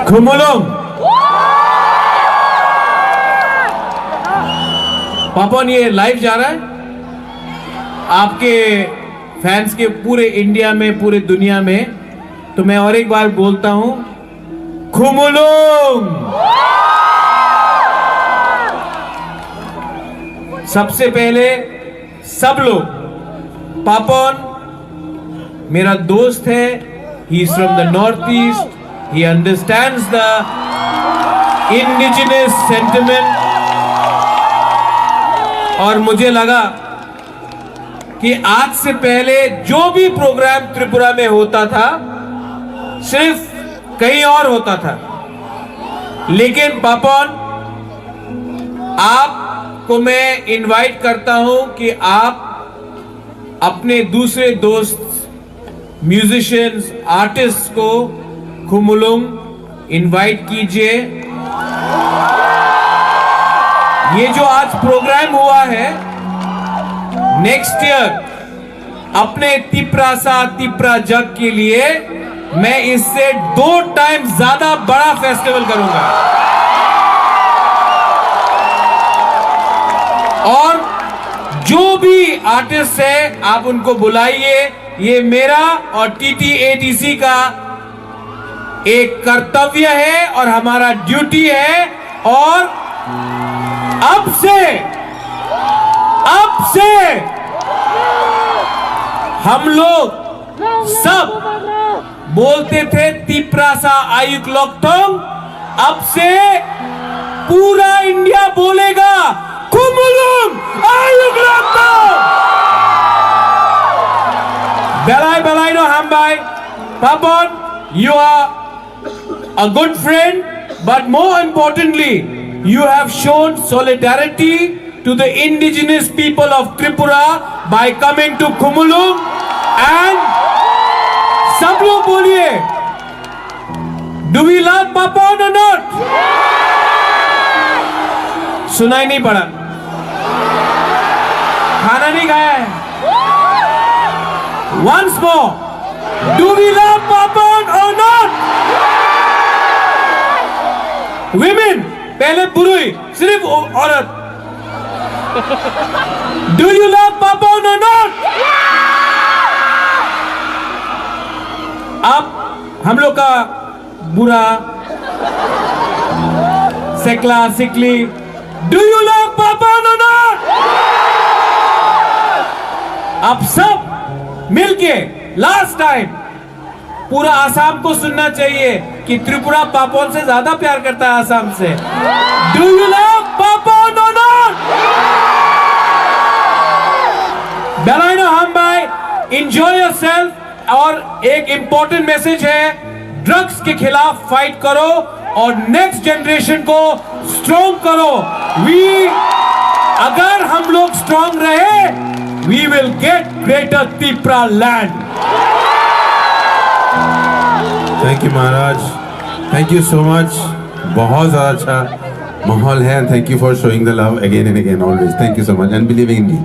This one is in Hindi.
खुमुलुंग। पापन ये लाइव जा रहा है आपके फैंस के पूरे इंडिया में, पूरे दुनिया में। तो मैं और एक बार बोलता हूं, खुमुलुंग। सबसे पहले सब लोग, पापन मेरा दोस्त है, he is from the north east, he understands the indigenous sentiment. और मुझे लगा कि आज से पहले जो भी प्रोग्राम त्रिपुरा में होता था सिर्फ कहीं और होता था, लेकिन पापन आपको मैं इनवाइट करता हूं कि आप अपने दूसरे दोस्त म्यूजिशियंस, आर्टिस्ट को खुमुलुंग इनवाइट कीजिए। ये जो आज प्रोग्राम हुआ है, नेक्स्ट ईयर अपने तिप्रा जग के लिए मैं इससे 2 टाइम ज्यादा बड़ा फेस्टिवल करूंगा। और जो भी आर्टिस्ट है आप उनको बुलाइए। ये मेरा और TTADC का एक कर्तव्य है और हमारा ड्यूटी है। और अब से हम लोग सब बोलते थे तिप्रासा आयुक लोकतोंग, अब से पूरा इंडिया बोलेगा खुमुलुंग आयुक लोकतोंग। बेलाई नो हम भाई। पापन, you are a good friend, but more importantly, you have shown solidarity to the indigenous people of Tripura by coming to Khumulung। and सब लोग बोलिए, do we love Papan or not? सुनाई नहीं पड़ा, खाना नहीं खाया है। Once more, do we love Papan or not? Women, पहले पुरुष, सिर्फ औरत। Do you love Papan or not? अब हम लोग का बुरा सेकला सिकली, Do you love Papan or not? अब सब मिलके लास्ट टाइम पूरा आसाम को सुनना चाहिए कि त्रिपुरा पापन से ज्यादा प्यार करता है आसाम से। Do you love Papan or not? बेलाइनो हम भाई, enjoy yourself। और एक इंपॉर्टेंट मैसेज है, ड्रग्स के खिलाफ फाइट करो और नेक्स्ट जनरेशन को स्ट्रॉन्ग करो। अगर हम लोग स्ट्रॉन्ग रहे, we will get greater Tipra land. Thank you Maharaj, thank you so much. बहुत ज़्यादा अच्छा माहौल है। Thank you for showing the love again and again always. Thank you so much and believing in me.